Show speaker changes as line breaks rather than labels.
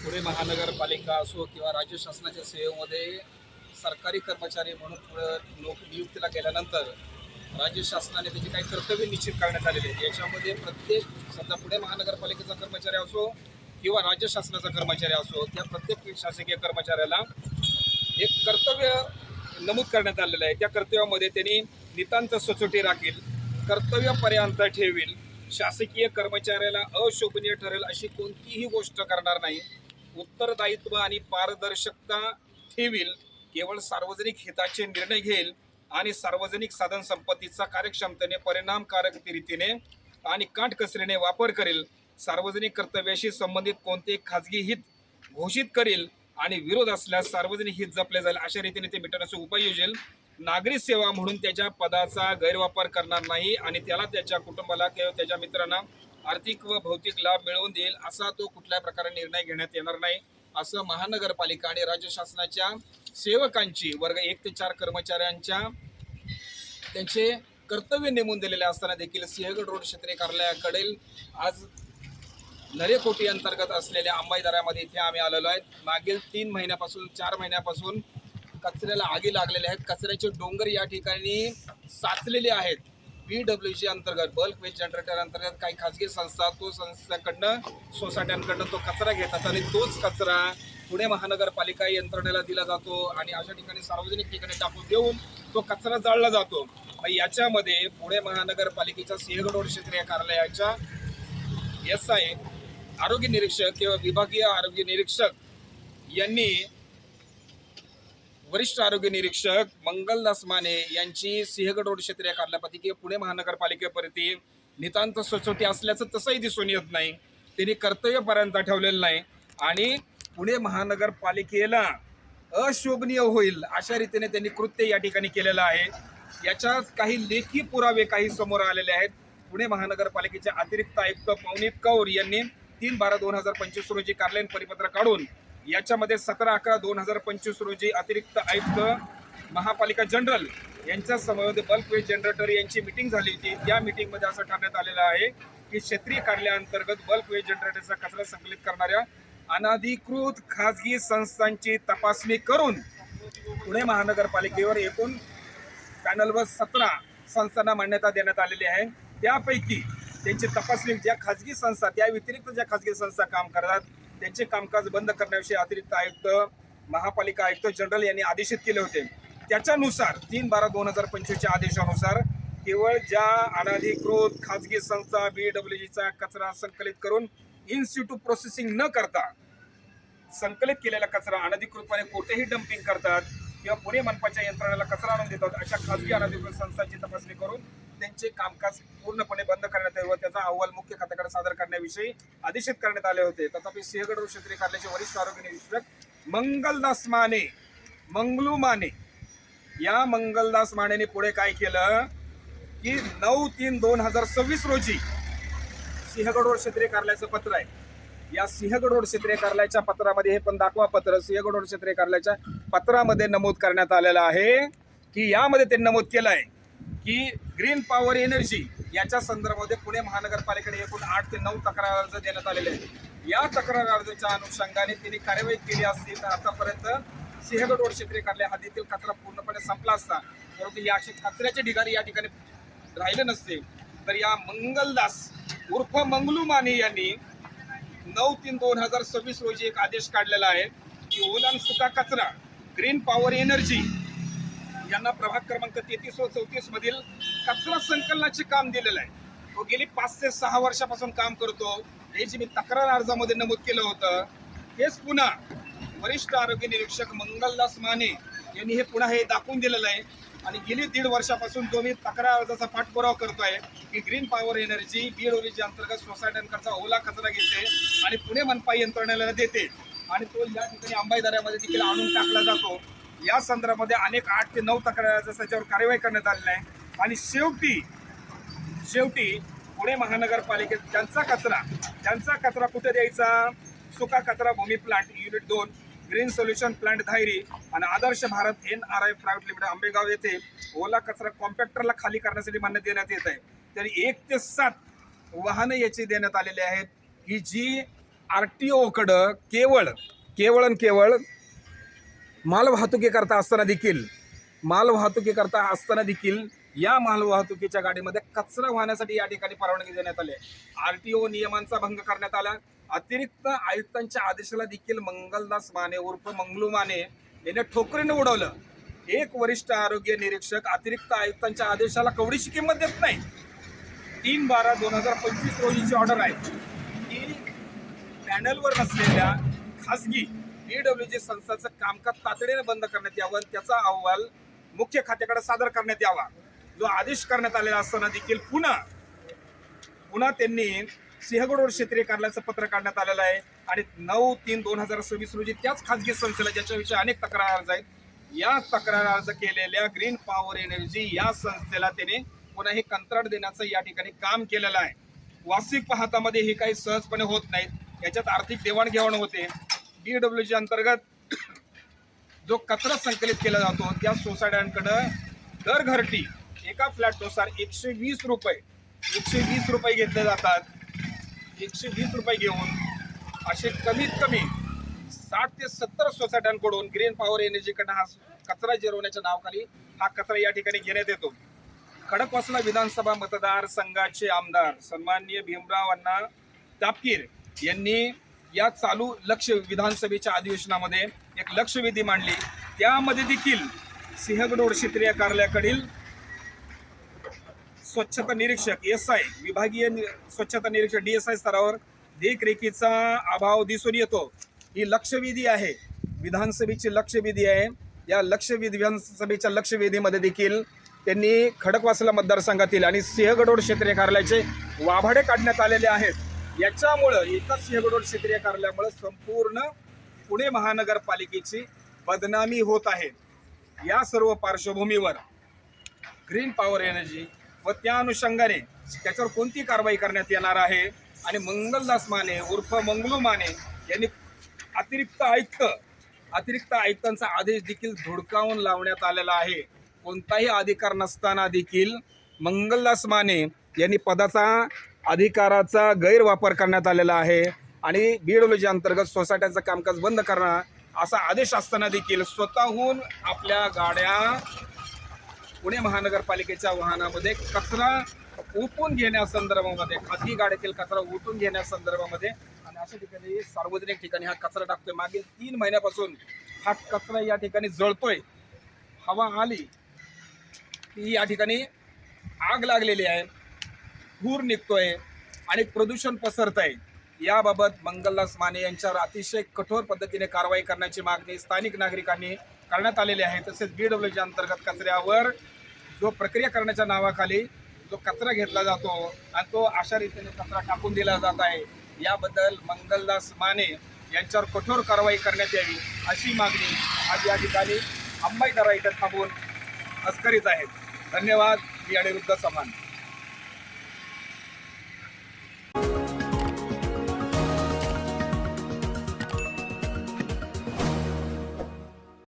पुणे महानगरपालिका असो किंवा राज्य शासनाच्या सेवेमध्ये सरकारी कर्मचारी म्हणून नियुक्तीला गेल्यानंतर राज्य शासनाने त्याची काही कर्तव्य निश्चित करण्यात आलेले आहेत. याच्यामध्ये प्रत्येक समजा पुणे महानगरपालिकेचा कर्मचारी असो किंवा राज्य शासनाचा कर्मचारी असो, त्या प्रत्येक शासकीय कर्मचाऱ्याला एक कर्तव्य नमूद करण्यात आलेलं आहे. त्या कर्तव्यामध्ये त्यांनी नितांत सचोटी राखील, कर्तव्यापर्यंत ठेवील, शासकीय कर्मचाऱ्याला अशोभनीय ठरेल अशी कोणतीही गोष्ट करणार नाही, उत्तरदायित्व आणि पारदर्शकता ठेवील, केवळ सार्वजनिक हिताचे निर्णय घेईल आणि सार्वजनिक साधन संपत्तीचा कार्यक्षमतेने, परिणामकारक रीतीने आणि काटकसरीने वापर करेल, सार्वजनिक कर्तव्याशी संबंधित कोणते खाजगी हित घोषित करेल आणि विरोध असल्यास सार्वजनिक हित जपले जाईल अशा रीतीने ते मिटवण्याचे उपाय योजेल. नागरिक सेवा म्हणून त्याच्या पदाचा गैरवापर करणार नाही आणि त्याला, त्याच्या कुटुंबाला किंवा त्याच्या मित्रांना आर्थिक व भौतिक लाभ मिळवून देईल असा तो कुठल्याही प्रकारे निर्णय घेण्यात येणार नाही, असं महानगरपालिका आणि राज्य शासनाच्या सेवकांची वर्ग 1 ते 4 कर्मचाऱ्यांच्या त्यांचे कर्तव्य नेमून दिलेले असताना देखील सिंहगड रोड क्षेत्रीय कार्यालयाकडील आज नरेकोटी अंतर्गत असलेल्या अंबाईदाऱ्यामध्ये इथे आम्ही आलेलो आहेत. मागील 3 महिन्यापासून 4 महिन्यापासून कचऱ्याला आगी लागलेल्या आहेत. कचऱ्याचे डोंगर या ठिकाणी साचलेले आहेत. BWG अंतर्गत, बल्क वेस्ट जनरेटर अंतर्गत काही खाजगी संस्था तो संस्थांकडनं, सोसायट्यांकडनं तो कचरा घेतात आणि तोच कचरा पुणे महानगरपालिका यंत्रणेला दिला जातो आणि अशा ठिकाणी सार्वजनिक ठिकाणी टाकून देऊन तो कचरा जाळला जातो. याच्यामध्ये पुणे महानगरपालिकेच्या सिंहगड रोड क्षेत्रीय कार्यालयाच्या SI आरोग्य निरीक्षक किंवा विभागीय आरोग्य निरीक्षक यांनी वरिष्ठ आरोग्य निरीक्षक मंगलदास माने यांची सिंहगड रोड क्षेत्रीय कार्यालयापैकी पुणे महानगरपालिकेप्रती नितांत सचोटी असल्याचं तसंही दिसून येत नाही. त्यांनी कर्तव्यपर्यंत ठेवलेलं नाही आणि पुणे महानगरपालिकेला अशोभनीय होईल अशा रीतीने त्यांनी कृत्य या ठिकाणी केलेलं आहे. याच्यात काही लेखी पुरावे काही समोर आलेले आहेत. पुणे महानगरपालिकेचे अतिरिक्त आयुक्त पवनीत कौर यांनी 3/12/2025 रोजी कार्यालयीन परिपत्र काढून याच्यामध्ये 17/11/2025 रोजी अतिरिक्त आयुक्त महापालिका जनरल यांच्या समवेत बल्क वेस्ट जनरेटर यांची मीटिंग झाली होती. त्या मीटिंगमध्ये असं ठरण्यात आलेलं आहे की क्षेत्रीय कार्यालयाअंतर्गत बल्क वेस्ट जनरेटरचा कचरा संकलित करणाऱ्या अनधिकृत खाजगी संस्थांची तपासणी करून पुणे महानगरपालिकेवर एकूण पॅनलवर 17 संस्थांना मान्यता देण्यात आलेली आहे. त्यापैकी त्यांची तपासणी ज्या खाजगी संस्था, त्या व्यतिरिक्त ज्या खाजगी संस्था काम करतात त्यांचे कामकाज बंद करण्याविषयी अतिरिक्त आयुक्त महापालिका आयुक्त जनरल यांनी आदेशित केले होते. त्याच्यानुसार 3/12/2025 आदेशानुसार केवळ ज्या अनधिकृत खाजगी संस्था BWGचा कचरा संकलित करून इन सिटू प्रोसेसिंग न करता संकलित केलेला कचरा अनधिकृतपणे कोठेही डम्पिंग करतात किंवा पुणे मनपाच्या यंत्रणेला कचरा आणून देतात, अशा खाजगी अनधिकृत संस्थांची तपासणी करून त्यांचे कामकाज पूर्णपणे बंद करण्यात यावे व त्याचा अहवाल मुख्य खात्याकडे सादर करण्याविषयी आदेशित करण्यात आले होते. तथापि सिंहगड रोड क्षेत्रीय कार्यालयाचे वरिष्ठ आरोग्य निरीक्षक मंगलू माने या मंगलदास मानेने पुढे काय केलं की 9/3/2026 रोजी सिंहगड रोड क्षेत्रीय कार्यालयाचं पत्र आहे. या सिंहगड रोड क्षेत्रीय कार्यालयाच्या पत्रामध्ये, हे पण दाखवा पत्र, सिंहगड रोड क्षेत्रीय कार्यालयाच्या पत्रामध्ये नमूद करण्यात आलेलं आहे की यामध्ये त्यांनी नमूद केलं आहे की ग्रीन पॉवर एनर्जी याच्या संदर्भामध्ये पुणे महानगरपालिकेकडे एकूण 8 ते 9 तक्रार अर्ज देण्यात आलेले आहेत. या तक्रार अर्जाच्या अनुषंगाने त्यांनी कार्यवाही केली असती तर आतापर्यंत सिंहगड रोड क्षेत्रीय कार्यालय हद्दीतील कचरा पूर्णपणे संपला असता, परंतु या असे कचऱ्याचे ढिगारी या ठिकाणी राहिले नसते. तर या मंगलदास उर्फ मंगलू माने यांनी 9/3/2026 रोजी एक आदेश काढलेला आहे की ओला आणि सुका कचरा ग्रीन पॉवर एनर्जी यांना प्रभाग क्रमांक 33 व 34 मधील कचरा संकलनाचे काम दिलेलं आहे. तो गेली 5 ते 6 वर्षापासून काम करतो. हे जे मी तक्रार अर्जामध्ये नमूद केलं होतं हेच पुन्हा वरिष्ठ आरोग्य निरीक्षक मंगलदास माने यांनी हे पुन्हा हे दाखवून दिलेलं आहे. आणि गेली 1.5 वर्षापासून जो मी तक्रार अर्जाचा पाठपुरावा करतोय की ग्रीन पॉवर एनर्जी BWG अंतर्गत सोसायट्यांकडचा ओला कचरा घेते आणि पुणे मनपा यंत्रणेला देते आणि तो या ठिकाणी अंबाईदाऱ्यामध्ये देखील आणून टाकला जातो. या संदर्भामध्ये अनेक 8 ते 9 तक्रार त्याच्यावर कार्यवाही करण्यात आलेली आहे. आणि शेवटी पुणे महानगरपालिकेत त्यांचा कचरा कुठे द्यायचा? सुका कचरा Bhumi plant unit 2, green solution plant Dhayari आणि Adarsh Bharat NRI private limited Ambegaon येथे ओला कचरा कॉम्पॅक्टरला खाली करण्यासाठी मान्यता देण्यात येत आहे. तरी 1 ते 7 वाहनं याची देण्यात आलेली आहेत की जी RTOकडं केवळ आणि केवळ मालवाहतुकीकरता असताना देखील या मालवाहतुकीच्या गाडीमध्ये कचरा वाहण्यासाठी या ठिकाणी परवानगी देण्यात आली आहे। RTO नियमांचा भंग करण्यात आला। अतिरिक्त आयुक्तांच्या आदेशाला देखील मंगलदास माने उर्फ मंगलू माने याने ठोकरीने उडवलं। एक वरिष्ठ आरोग्य निरीक्षक अतिरिक्त आयुक्तांच्या आदेशाला कवडीची किंमत देत नाही। 3/12/2025 रोजीची ऑर्डर आहे की पॅनलवर नसलेल्या खासगी BWG संस्थांचं कामकाज तातडीने बंद करण्यात यावं, त्याचा अहवाल मुख्य खात्याकडे सादर करण्यात यावा। जो आदेश करण्यात आलेला असताना देखील पुन्हा त्यांनी सिंहगड क्षेत्रीय कार्यालयाचं पत्र काढण्यात आलेलं आहे आणि 9/3/2026 रोजी त्याच खासगी संस्थेला, ज्याच्याविषयी अनेक तक्रार अर्ज आहेत, या तक्रार अर्ज केलेल्या ग्रीन पॉवर एनर्जी या संस्थेला त्याने पुन्हा हे कंत्राट देण्याचं या ठिकाणी काम केलेलं आहे। वार्षिक पाहतामध्ये हे काही सहजपणे होत नाहीत, याच्यात आर्थिक देवाणघेवाण होते। BWG अंतर्गत जो कचरा संकलित केला जातो त्या सोसायट्यांकडं दर घरटी एका फ्लॅटनुसार 120 रुपये घेतले जातात। 120 रुपये घेऊन असे कमीत कमी 60 ते 70 सोसायट्यांकडून ग्रीन पॉवर एनर्जीकडनं हा कचरा जिरवण्याच्या नावाखाली हा कचरा या ठिकाणी घेण्यात येतो। खडकवासला विधानसभा मतदारसंघाचे आमदार सन्माननीय भीमराव अण्णा तापकीर यांनी या चालू विधानसभेच्या अधिवेशनामध्ये एक लक्षवेधी मांडली। त्यामध्ये देखील सिंहगड क्षेत्रीय कार्यालयाकडील स्वच्छता निरीक्षक SI विभागीय स्वच्छता निरीक्षक DSI स्तरावर देखरेखीचा अभाव दिसून येतो। ही लक्षवेधी आहे, विधानसभेची लक्षवेधी आहे। या विधानसभेच्या लक्षवेधीमध्ये देखील त्यांनी खडकवासला मतदारसंघातील आणि सिंहगड क्षेत्रीय कार्यालयाचे वाभाडे काढण्यात आलेले आहेत। याच्यामुळं एका सिंहगड क्षेत्रीय कार्यालयामुळे संपूर्ण पुणे महानगरपालिकेची बदनामी होत आहे। या सर्व पार्श्वभूमीवर ग्रीन पॉवर एनर्जी व त्या अनुषंगाने त्याच्यावर कोणती कारवाई करण्यात येणार आहे आणि मंगलदास माने उर्फ मंगलू माने यांनी अतिरिक्त आयुक्तांचा आदेश देखील धुडकावून लावण्यात आलेला आहे। कोणताही अधिकार नसताना देखील मंगलदास माने यांनी पदाचा अधिकाराचा गैरवापर करण्यात आलेला आहे आणि BWG अंतर्गत सोसायट्यांचं कामकाज बंद करणं असा आदेश असताना देखील स्वतःहून आपल्या गाड्या पुणे महानगरपालिकेच्या वाहनामध्ये कचरा उठून घेण्यासंदर्भामध्ये, खाजगी गाड्यातील कचरा उठून घेण्यासंदर्भामध्ये आणि अशा ठिकाणी सार्वजनिक ठिकाणी हा कचरा टाकतोय। मागील 3 महिन्यापासून हा कचरा या ठिकाणी जळतोय। हवा आली की या ठिकाणी आग लागलेली आहे, धूर निघतोय आणि प्रदूषण पसरत आहे। याबाबत मंगलदास माने यांच्यावर अतिशय कठोर पद्धतीने कारवाई करण्याची मागणी स्थानिक नागरिकांनी करण्यात आलेली आहे। तसेच BWG अंतर्गत कचऱ्यावर जो प्रक्रिया करण्याच्या नावाखाली जो कचरा घेतला जातो आणि तो अशा रीतीने कचरा टाकून दिला जात आहे, याबद्दल मंगलदास माने यांच्यावर कठोर कारवाई करण्यात यावी अशी मागणी आज या ठिकाणी अंबाईदरा इथं थांबून अस्करीत आहेत। धन्यवाद। मी अनिरुद्ध चव्हाण।